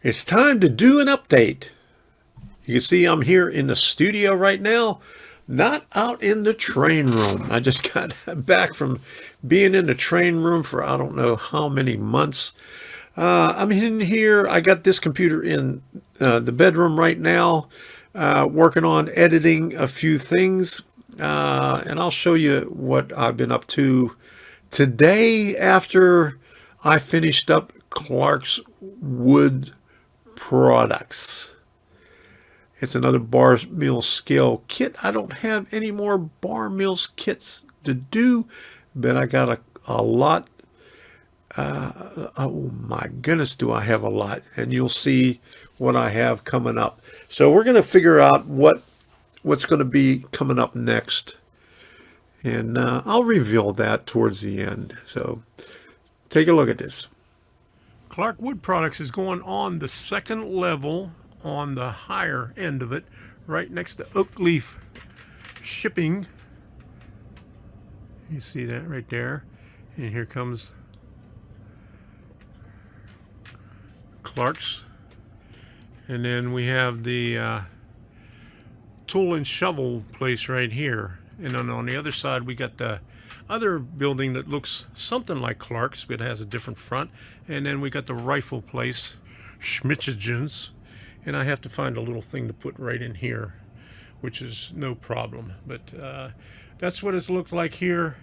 It's time to do an update. You can see I'm here in the studio right now, not out in the train room. I just got back from being in the train room for I don't know how many months. I'm in here. I got this computer in the bedroom right now, working on editing a few things. And I'll show you what I've been up to today after I finished up Clark's Wood products. It's another bar mill scale kit. I don't have any more bar mills kits to do, but I got a lot. Oh my goodness, do I have a lot? And you'll see what I have coming up. So we're going to figure out what's going to be coming up next. And I'll reveal that towards the end. So take a look at this. Clark Wood Products is going on the second level on the higher end of it, right next to Oak Leaf Shipping. You see that right there. And here comes Clark's. And then we have the tool and shovel place right here. And then on the other side, we got the other building that looks something like Clark's, but it has a different front. And then we got the rifle place, Schmitzigens. And I have to find a little thing to put right in here, which is no problem. But that's what it's looked like here.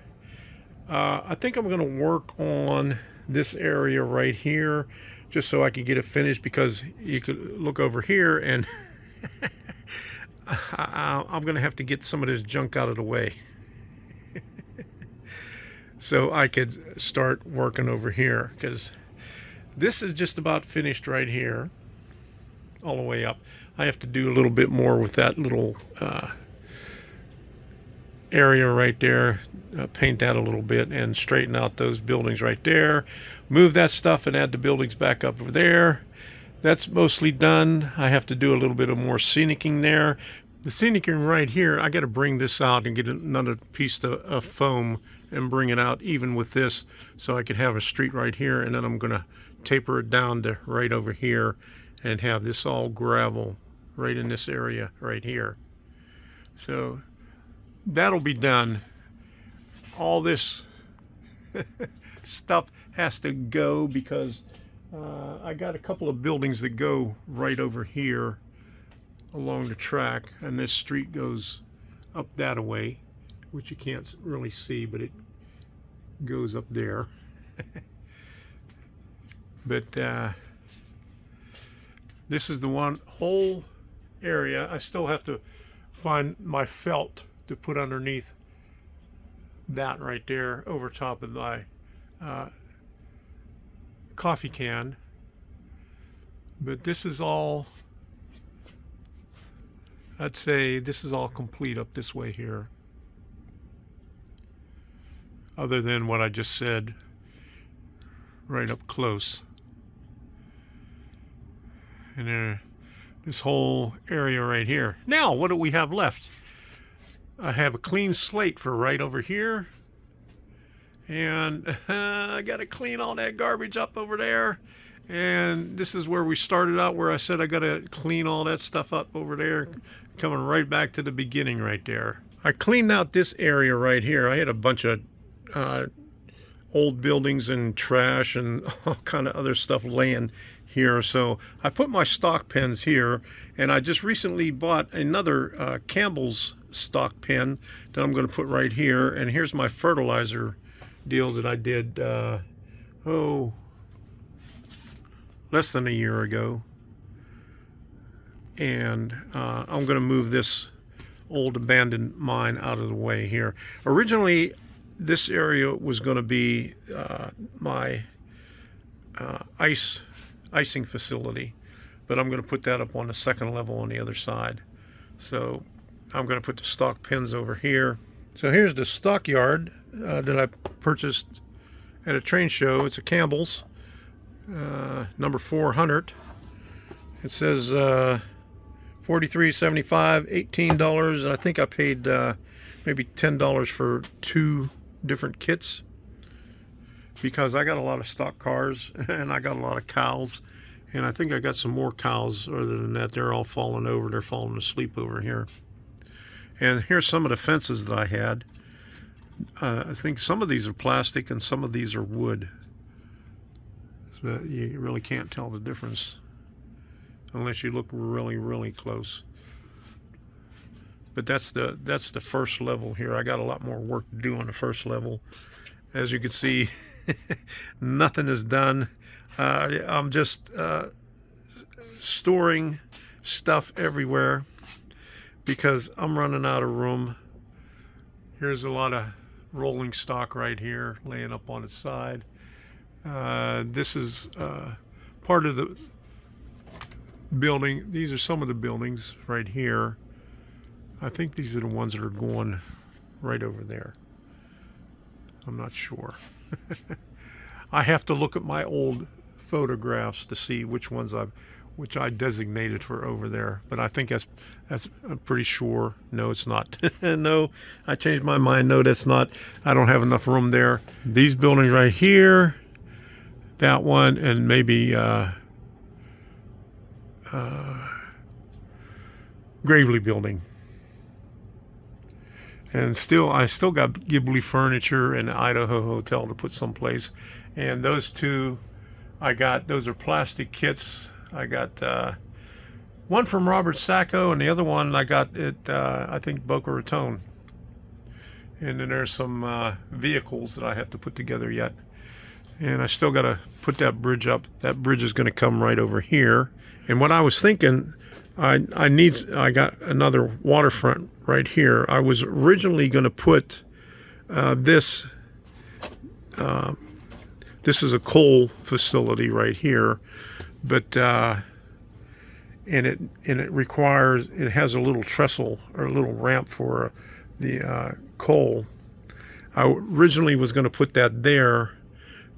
I think I'm going to work on this area right here, just so I can get it finished, because you could look over here and I'm going to have to get some of this junk out of the way. So I could start working over here, because this is just about finished right here, all the way up. I have to do a little bit more with that little area right there, paint that a little bit and straighten out those buildings right there, move that stuff and add the buildings back up over there. That's mostly done. I have to do a little bit of more scenicing there. The scenicing right here, I got to bring this out and get another piece of foam and bring it out even with this, so I could have a street right here, and then I'm going to taper it down to right over here and have this all gravel right in this area right here. So that'll be done. All this stuff has to go, because I got a couple of buildings that go right over here along the track, and this street goes up that way, which you can't really see, but it goes up there. But this is the one whole area. I still have to find my felt to put underneath that right there over top of my coffee can. But this is all, I'd say this is all complete up this way here, other than what I just said right up close. And then this whole area right here. Now, what do we have left? I have a clean slate for right over here. And I got to clean all that garbage up over there. And this is where we started out, where I said I got to clean all that stuff up over there. Coming right back to the beginning right there. I cleaned out this area right here. I had a bunch of old buildings and trash and all kind of other stuff laying here. So I put my stock pens here, and I just recently bought another Campbell's stock pen that I'm going to put right here. And here's my fertilizer deal that I did less than a year ago. And I'm going to move this old abandoned mine out of the way here. Originally, this area was going to be my icing facility, but I'm going to put that up on the second level on the other side. So I'm going to put the stock pens over here. So here's the stockyard that I purchased at a train show. It's a Campbell's, number 400. It says $43.75, $18, and I think I paid maybe $10 for 2 different kits, because I got a lot of stock cars and I got a lot of cows, And I think I got some more cows. Other than that, they're all falling over. They're falling asleep over here. And here's some of the fences that I had. I think some of these are plastic and some of these are wood. So you really can't tell the difference unless you look really, really close. But that's the first level here. I got a lot more work to do on the first level. As you can see, nothing is done. I'm just storing stuff everywhere because I'm running out of room. Here's a lot of rolling stock right here laying up on its side. This is part of the building. These are some of the buildings right here. I think these are the ones that are going right over there. I'm not sure. I have to look at my old photographs to see which ones which I designated for over there. But I think that's I'm pretty sure. No, it's not. No, I changed my mind. No, that's not. I don't have enough room there. These buildings right here, that one, and maybe Gravely building. And I still got Ghibli furniture and the Idaho Hotel to put someplace. And those two, those are plastic kits. I got one from Robert Sacco, and the other one I got at, I think, Boca Raton. And then there's some vehicles that I have to put together yet. And I still got to put that bridge up. That bridge is going to come right over here. And what I was thinking, I got another waterfront right here. I was originally going to put this is a coal facility right here, but and it requires, it has a little trestle or a little ramp for the coal. I originally was going to put that there,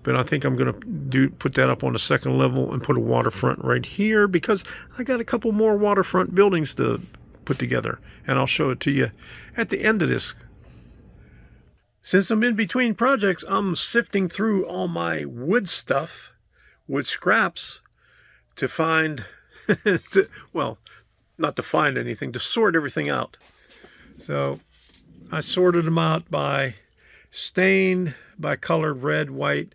but I think I'm going to put that up on the second level and put a waterfront right here because I got a couple more waterfront buildings to put together, and I'll show it to you at the end of this. Since I'm in between projects, I'm sifting through all my wood stuff, wood scraps, to find, well, not to find anything, to sort everything out. So I sorted them out by stained, by colored red, white,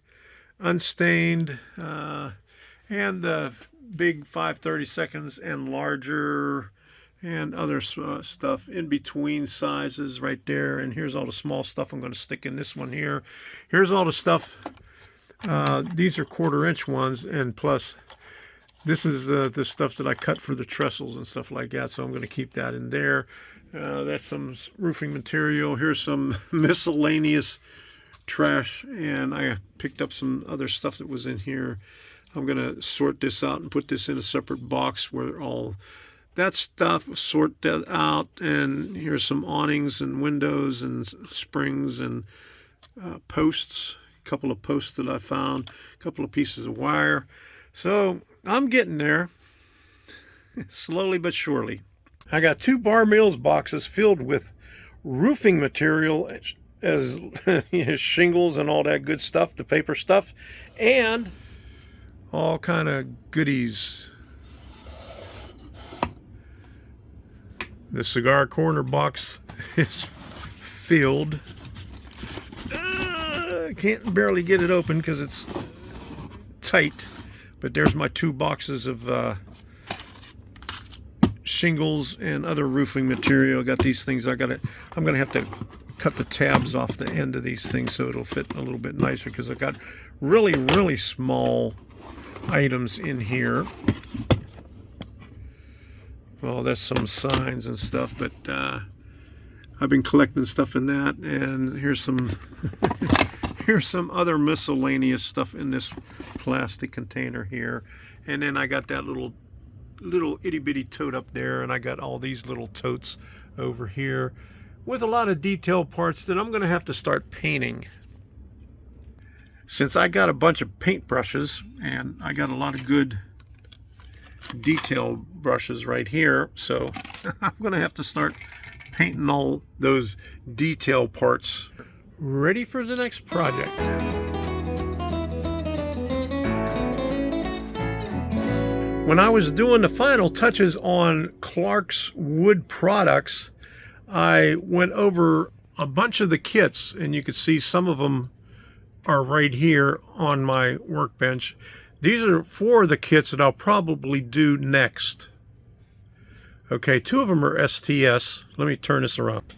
unstained, and the big 5/32 and larger, and other stuff in between sizes right there. And here's all the small stuff I'm going to stick in this one here. Here's all the stuff. These are 1/4-inch ones, and plus this is the stuff that I cut for the trestles and stuff like that, so I'm going to keep that in there. That's some roofing material. Here's some miscellaneous trash, and I picked up some other stuff that was in here. I'm going to sort this out and put this in a separate box where all that stuff, sort that out. And here's some awnings and windows and springs and posts, a couple of posts that I found, a couple of pieces of wire. So I'm getting there, slowly but surely. I got 2 Bar Mills boxes filled with roofing material, as shingles and all that good stuff, the paper stuff, and all kind of goodies. The cigar corner box is filled. I can't barely get it open because it's tight, but there's my 2 boxes of shingles and other roofing material. Got these things. I'm gonna have to cut the tabs off the end of these things so it'll fit a little bit nicer, because I've got really, really small items in here. Well, that's some signs and stuff, but I've been collecting stuff in that. And here's some here's some other miscellaneous stuff in this plastic container here. And then I got that little itty bitty tote up there, and I got all these little totes over here with a lot of detail parts that I'm going to have to start painting. Since I got a bunch of paint brushes, and I got a lot of good detail brushes right here, so I'm going to have to start painting all those detail parts. Ready for the next project. When I was doing the final touches on Clark's wood products, I went over a bunch of the kits, and you can see some of them are right here on my workbench. These are 4 of the kits that I'll probably do next. Okay, 2 of them are STS. Let me turn this around.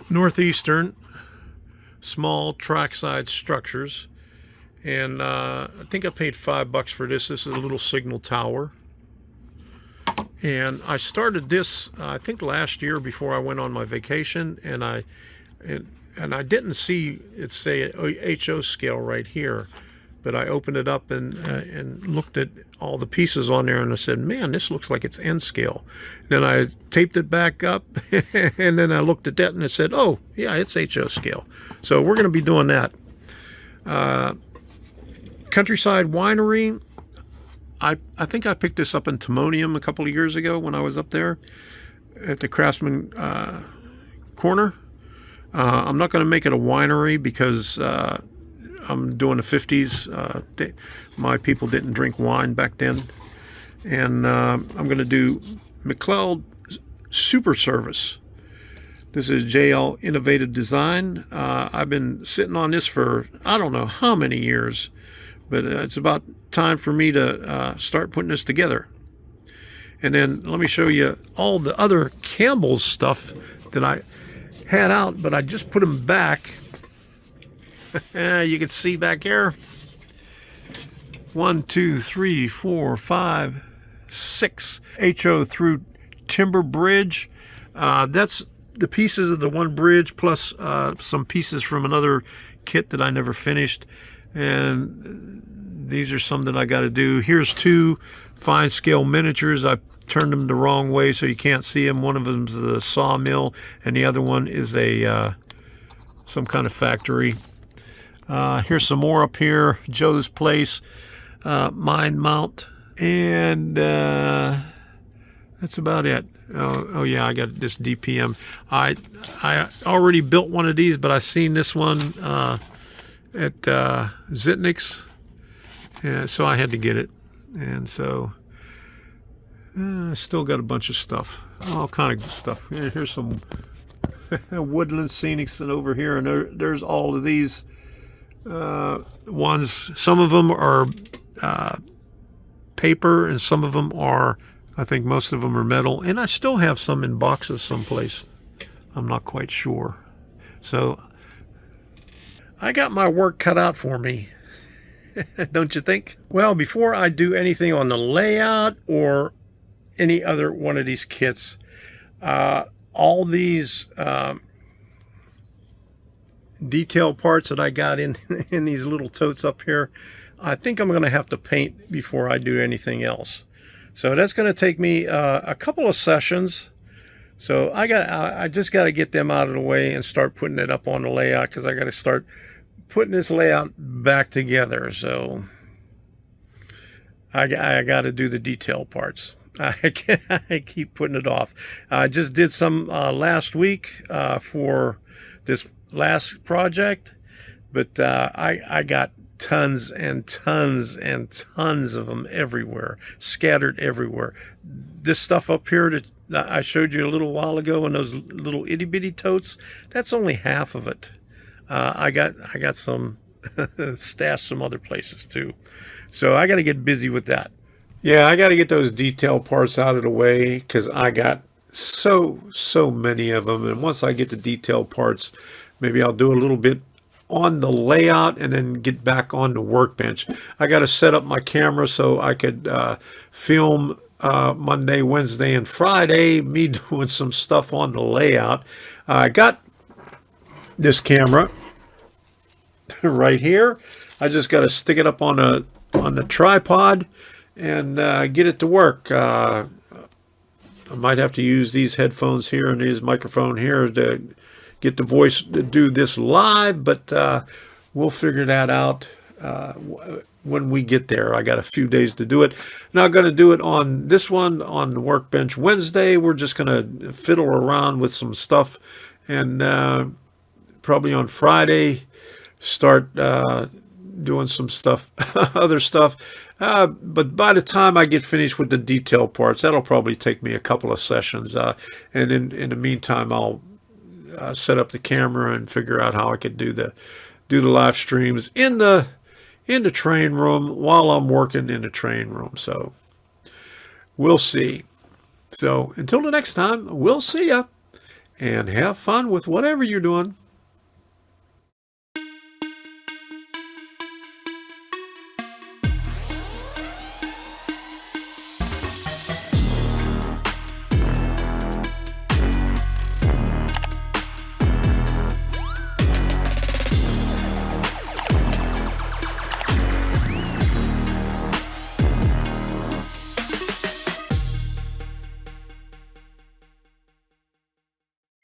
Northeastern small trackside structures, and I think I paid $5 for this. This is a little signal tower, and I started this I think last year before I went on my vacation, and I didn't see it say HO scale right here, but I opened it up and looked at all the pieces on there, and I said, man, this looks like it's N scale. Then I taped it back up, and then I looked at that and it said, oh yeah, it's HO scale. So we're going to be doing that. Countryside Winery, I think I picked this up in Timonium a couple of years ago when I was up there at the Craftsman Corner. I'm not going to make it a winery because I'm doing the 50s. My people didn't drink wine back then. And I'm going to do McLeod Super Service. This is JL Innovative Design. I've been sitting on this for I don't know how many years, but it's about time for me to start putting this together. And then let me show you all the other Campbell's stuff that I had out, but I just put them back. You can see back here. 1, 2, 3, 4, 5, 6 HO through timber bridge. That's the pieces of the one bridge plus some pieces from another kit that I never finished. And these are some that I got to do. Here's 2 fine scale miniatures. I turned them the wrong way so you can't see them. One of them is a sawmill, and the other one is a some kind of factory. Here's some more up here. Joe's Place, Mine Mount, and that's about it. Oh yeah, I got this DPM. I already built one of these, but I seen this one at Scenics, and so I had to get it. And so I still got a bunch of stuff, all kind of stuff. Here's some Woodland Scenics, and over here, and there's all of these ones. Some of them are paper, and some of them are, I think most of them are metal, and I still have some in boxes someplace. I'm not quite sure. So I got my work cut out for me. Don't you think? Well, before I do anything on the layout or any other one of these kits, all these detail parts that I got in these little totes up here, I think I'm going to have to paint before I do anything else. So that's going to take me a couple of sessions. So I just got to get them out of the way and start putting it up on the layout, because I got to start putting this layout back together. So I got to do the detail parts. I keep putting it off. I just did some last week for this last project, but I got tons and tons and tons of them everywhere, scattered everywhere. This stuff up here that I showed you a little while ago in those little itty bitty totes, that's only half of it. I got some stashed some other places too, so I got to get busy with that. Yeah, I got to get those detail parts out of the way, because I got so many of them, and once I get the detail parts, maybe I'll do a little bit on the layout and then get back on the workbench. I got to set up my camera so I could film Monday, Wednesday, and Friday, me doing some stuff on the layout. I got this camera right here. I just got to stick it up on the tripod and get it to work. I might have to use these headphones here and this microphone here to get the voice to do this live, but we'll figure that out when we get there. I got a few days to do it. Not going to do it on this one on Workbench Wednesday. We're just going to fiddle around with some stuff, and probably on Friday start doing some stuff, other stuff. But by the time I get finished with the detail parts, that'll probably take me a couple of sessions. And in the meantime, I'll set up the camera and figure out how I could do the live streams in the train room while I'm working in the train room. So we'll see. So until the next time, we'll see ya, and have fun with whatever you're doing.